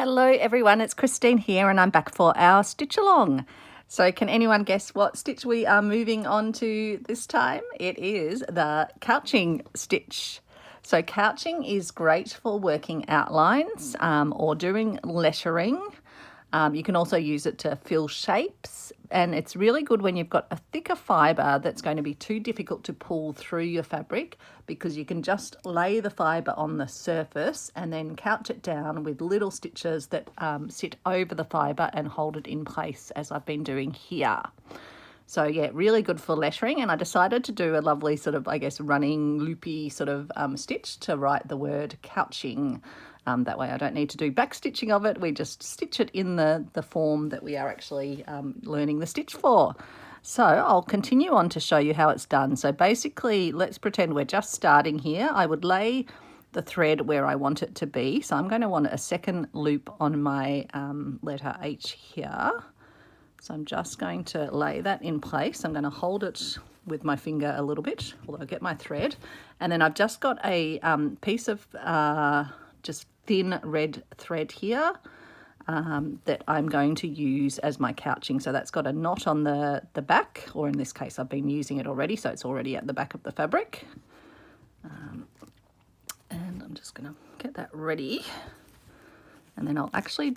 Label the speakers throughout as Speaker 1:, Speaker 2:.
Speaker 1: Hello everyone, it's Christine here and I'm back for our stitch along. So can anyone guess what stitch we are moving on to this time? It is the couching stitch. So couching is great for working outlines or doing lettering. You can also use it to fill shapes, and it's really good when you've got a thicker fibre that's going to be too difficult to pull through your fabric, because you can just lay the fibre on the surface and then couch it down with little stitches that sit over the fibre and hold it in place, as I've been doing here. So yeah, really good for lettering, and I decided to do a lovely sort of, I guess, running loopy sort of stitch to write the word couching. That way I don't need to do back stitching of it. We just stitch it in the form that we are actually learning the stitch for. So I'll continue on to show you how it's done. So basically, let's pretend we're just starting here. I would lay the thread where I want it to be. So I'm going to want a second loop on my letter H here. So I'm just going to lay that in place. I'm going to hold it with my finger a little bit, although I get my thread. And then I've just got a piece of just thin red thread here that I'm going to use as my couching. So that's got a knot on the back, or in this case I've been using it already, so it's already at the back of the fabric. And I'm just going to get that ready. And then I'll actually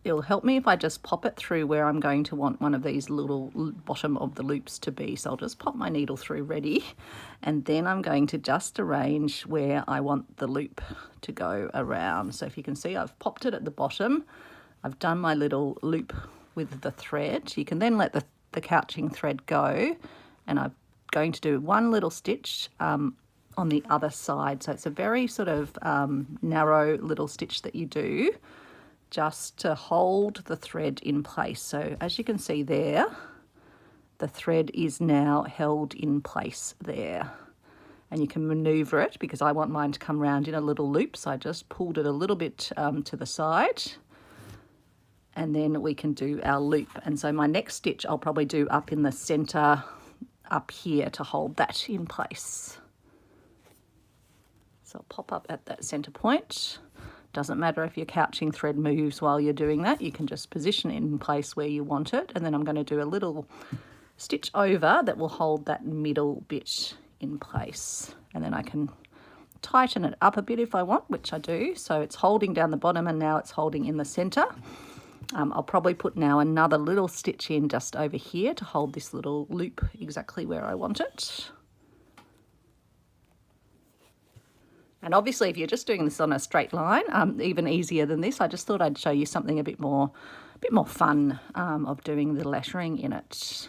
Speaker 1: it'll help me if I just pop it through where I'm going to want one of these little bottom of the loops to be. So I'll just pop my needle through ready, and then I'm going to just arrange where I want the loop to go around. So if you can see, I've popped it at the bottom. I've done my little loop with the thread. You can then let the couching thread go, and I'm going to do one little stitch on the other side. So it's a very sort of narrow little stitch that you do, just to hold the thread in place. So as you can see there, the thread is now held in place there. And you can maneuver it, because I want mine to come round in a little loop. So I just pulled it a little bit to the side, and then we can do our loop. And so my next stitch I'll probably do up in the center up here to hold that in place. So I'll pop up at that center point. Doesn't matter if your couching thread moves while you're doing that. You can just position it in place where you want it. And then I'm going to do a little stitch over that will hold that middle bit in place. And then I can tighten it up a bit if I want, which I do. So it's holding down the bottom, and now it's holding in the center. I'll probably put now another little stitch in just over here to hold this little loop exactly where I want it. And obviously, if you're just doing this on a straight line, even easier than this. I just thought I'd show you something a bit more fun of doing the lettering in it,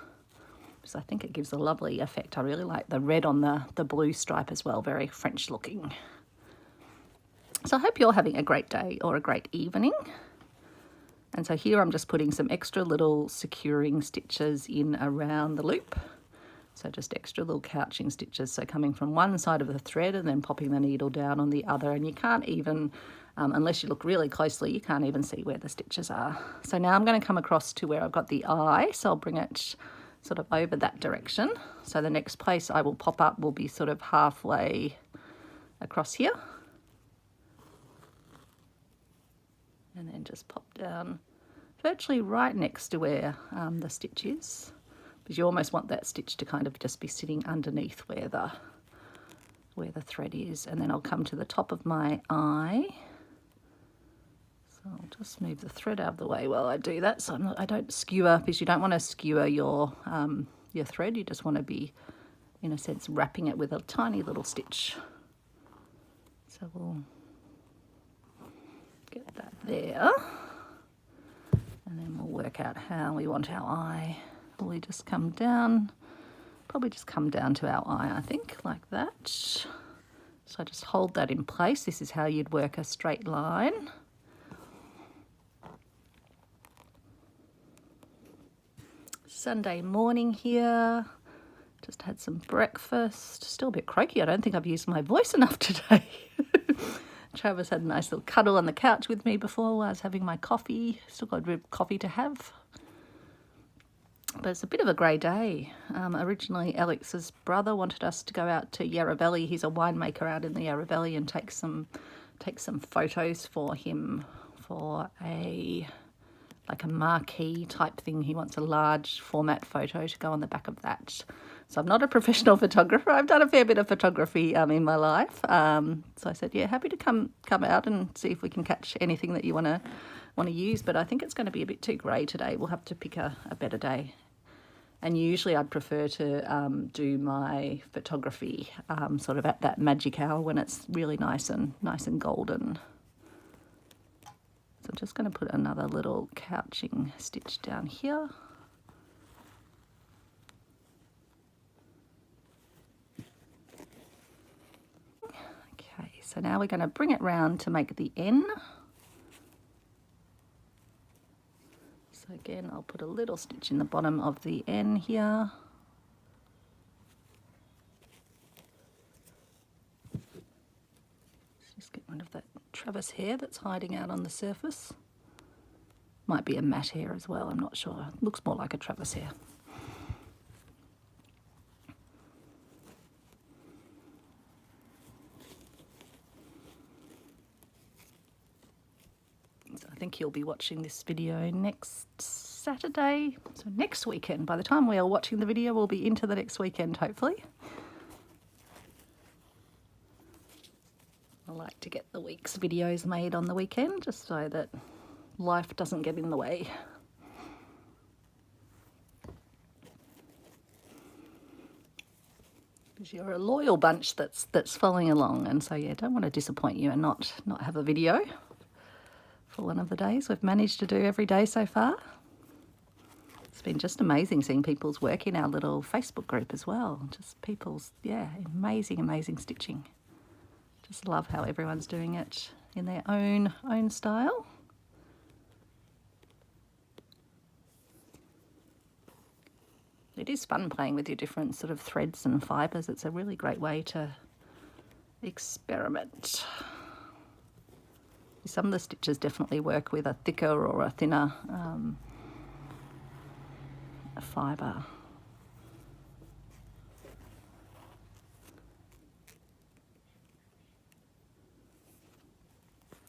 Speaker 1: because I think it gives a lovely effect. I really like the red on the blue stripe as well, very French looking. So I hope you're having a great day or a great evening. And so here I'm just putting some extra little securing stitches in around the loop. So just extra little couching stitches, so coming from one side of the thread and then popping the needle down on the other, and you can't even, unless you look really closely, you can't even see where the stitches are. So now I'm going to come across to where I've got the eye, so I'll bring it sort of over that direction. So the next place I will pop up will be sort of halfway across here. And then just pop down virtually right next to where the stitch is, because you almost want that stitch to kind of just be sitting underneath where the thread is. And then I'll come to the top of my eye. So I'll just move the thread out of the way while I do that, so I don't skewer, because you don't want to skewer your thread. You just want to be, in a sense, wrapping it with a tiny little stitch. So we'll get that there, and then we'll work out how we want our eye. Will we just come down? Probably just come down to our eye, I think, like that. So I just hold that in place. This is how you'd work a straight line. Sunday morning here. Just had some breakfast. Still a bit croaky. I don't think I've used my voice enough today. Travis had a nice little cuddle on the couch with me before while I was having my coffee. Still got a bit of coffee to have. But it's a bit of a grey day. Originally, Alex's brother wanted us to go out to Yarra Valley. He's a winemaker out in the Yarra Valley, and take some photos for him for like a marquee type thing. He wants a large format photo to go on the back of that. So I'm not a professional photographer. I've done a fair bit of photography in my life. So I said, yeah, happy to come out and see if we can catch anything that you want to use. But I think it's going to be a bit too grey today. We'll have to pick a better day. And usually I'd prefer to do my photography sort of at that magic hour when it's really nice and golden. So I'm just going to put another little couching stitch down here. Okay, so now we're going to bring it round to make the N. So again, I'll put a little stitch in the bottom of the N here. Let's just get rid of that Travis hair that's hiding out on the surface. Might be a matte hair as well, I'm not sure. It looks more like a Travis hair. So I think you'll be watching this video next Saturday, so next weekend. By the time we are watching the video, we'll be into the next weekend, hopefully. I like to get the week's videos made on the weekend, just so that life doesn't get in the way. Because you're a loyal bunch that's following along, and so yeah, don't want to disappoint you and not have a video for one of the days. We've managed to do every day so far. It's been just amazing seeing people's work in our little Facebook group as well. Just people's, yeah, amazing stitching. Just love how everyone's doing it in their own style. It is fun playing with your different sort of threads and fibres. It's a really great way to experiment. Some of the stitches definitely work with a thicker or a thinner fibre.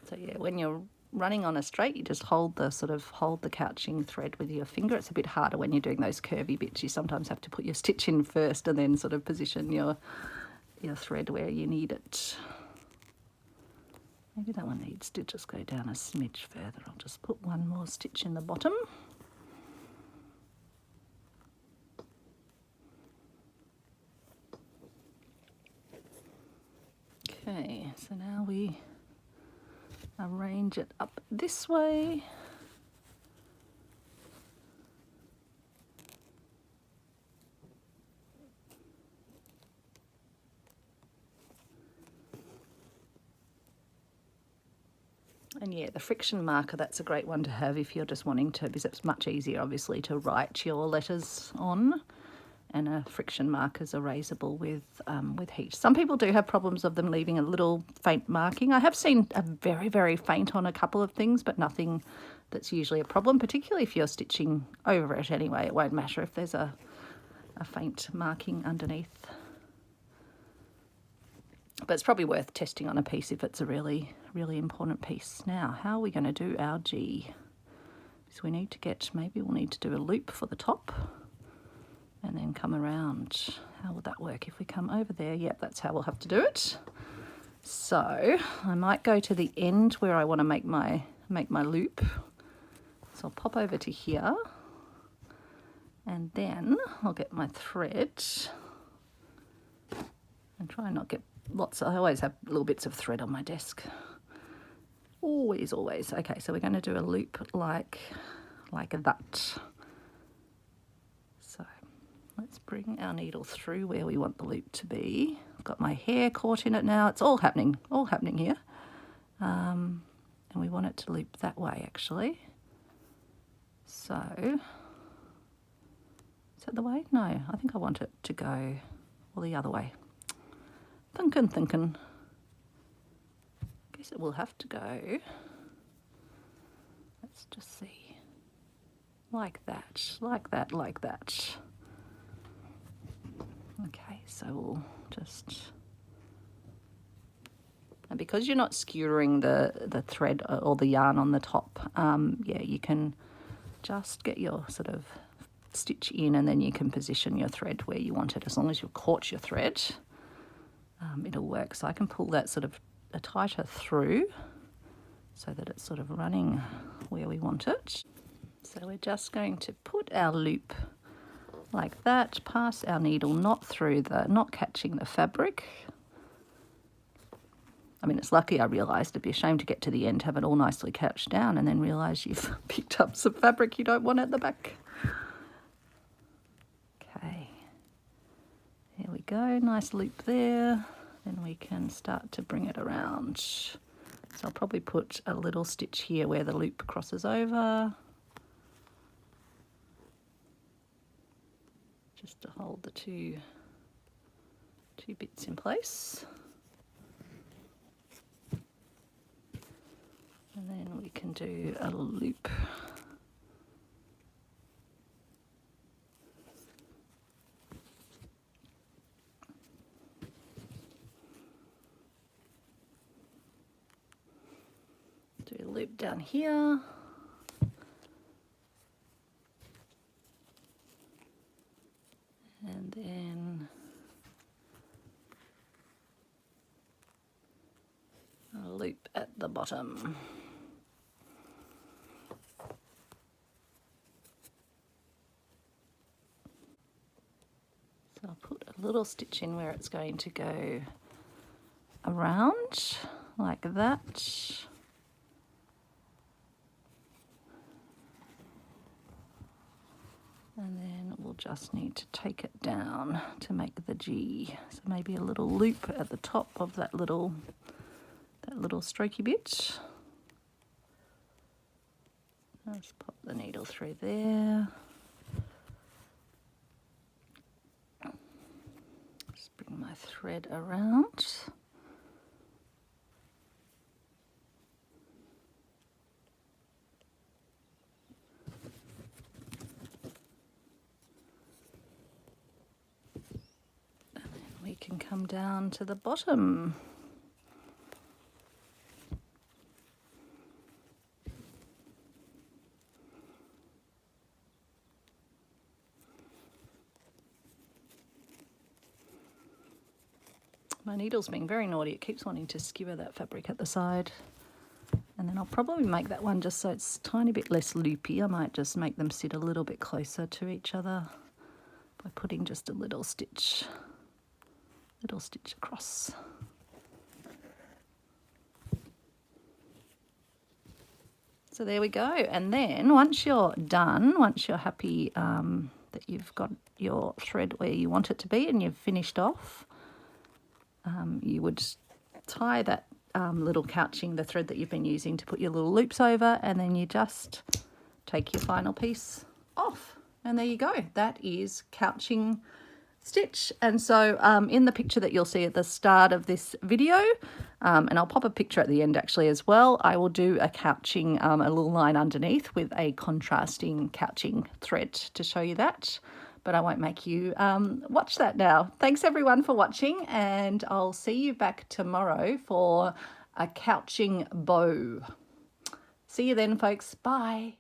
Speaker 1: So yeah, when you're running on a straight, you just hold the couching thread with your finger. It's a bit harder when you're doing those curvy bits. You sometimes have to put your stitch in first and then sort of position your thread where you need it. Maybe that one needs to just go down a smidge further. I'll just put one more stitch in the bottom. Okay, so now we arrange it up this way. And yeah, the friction marker, that's a great one to have if you're just wanting to, because it's much easier obviously to write your letters on, and a friction marker's erasable with heat. Some people do have problems of them leaving a little faint marking. I have seen a very faint on a couple of things, but nothing that's usually a problem, particularly if you're stitching over it anyway. It won't matter if there's a faint marking underneath. But it's probably worth testing on a piece if it's a really important piece. Now, how are we going to do our G? So we need to get, maybe we'll need to do a loop for the top and then come around. How would that work if we come over there? Yep, that's how we'll have to do it. So I might go to the end where I want to make my loop. So I'll pop over to here and then I'll get my thread and try and not get lots. I always have little bits of thread on my desk. Always. Okay, so we're going to do a loop like that. So let's bring our needle through where we want the loop to be. I've got my hair caught in it now. It's all happening here. And we want it to loop that way actually. So, is that the way? No, I think I want it to go the other way. Thinking. Guess it will have to go. Let's just see. Like that. Okay, so we'll just... And because you're not skewering the thread or the yarn on the top, yeah, you can just get your sort of stitch in, and then you can position your thread where you want it. As long as you've caught your thread, it'll work. So I can pull that sort of tighter through so that it's sort of running where we want it. So we're just going to put our loop like that, pass our needle not catching the fabric. I mean, it's lucky I realised it'd be a shame to get to the end, have it all nicely couched down, and then realise you've picked up some fabric you don't want at the back. Okay, here we go, nice loop there. Then we can start to bring it around. So I'll probably put a little stitch here where the loop crosses over, just to hold the two bits in place. And then we can do a loop. Do a loop down here. And then a loop at the bottom. So I'll put a little stitch in where it's going to go around, like that. And then we'll just need to take it down to make the G. So maybe a little loop at the top of that little strokey bit. Let's pop the needle through there. Just bring my thread around. And then we can come down to the bottom. My needle's being very naughty. It keeps wanting to skewer that fabric at the side. And then I'll probably make that one just so it's a tiny bit less loopy. I might just make them sit a little bit closer to each other by putting just a little stitch across. So there we go. And then once you're done, once you're happy that you've got your thread where you want it to be and you've finished off, you would tie that little couching, the thread that you've been using to put your little loops over, and then you just take your final piece off. And there you go. That is couching stitch. And so in the picture that you'll see at the start of this video, and I'll pop a picture at the end actually as well, I will do a couching, a little line underneath with a contrasting couching thread to show you that. But I won't make you watch that now. Thanks everyone for watching, and I'll see you back tomorrow for a couching bow. See you then, folks. Bye.